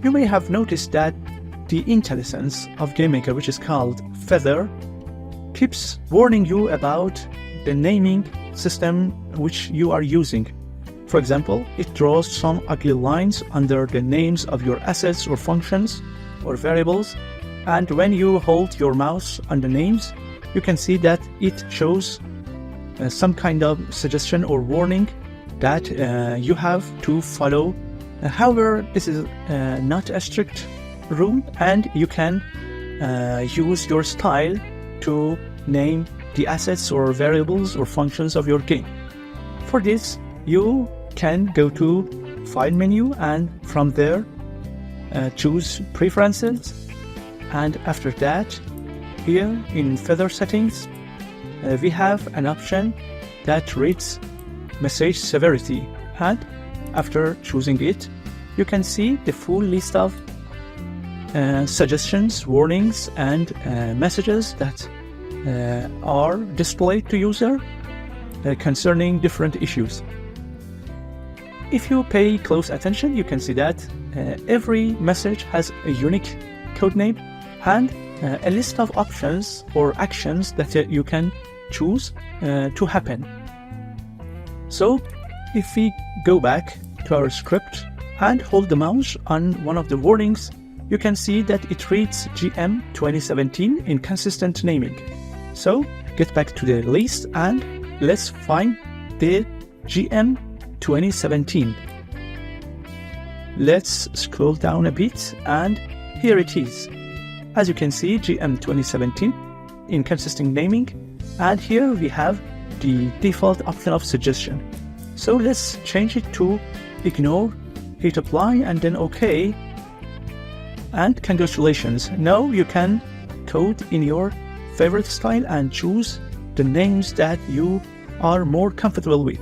You may have noticed that the intelligence of GameMaker, which is called Feather, keeps warning you about the naming system which you are using. For example, it draws some ugly lines under the names of your assets or functions or variables, and when you hold your mouse on the names, you can see that it shows some kind of suggestion or warning that you have to follow. However, this is not a strict rule, and you can use your style to name the assets or variables or functions of your game. For this, you can go to File menu and from there choose Preferences, and after that, here in Feather settings, we have an option that reads Message Severity, and after choosing it, you can see the full list of suggestions, warnings, and messages that are displayed to user concerning different issues. If you pay close attention, you can see that every message has a unique codename and a list of options or actions that you can choose to happen. So if we go back to our script and hold the mouse on one of the warnings, you can see that it reads GM 2017 inconsistent naming. So get back to the list and let's find the GM 2017. Let's scroll down a bit and here it is. As you can see, GM 2017 inconsistent naming, and here we have the default option of suggestion. So let's change it to ignore, hit apply, and then OK. And congratulations, now you can code in your favorite style and choose the names that you are more comfortable with.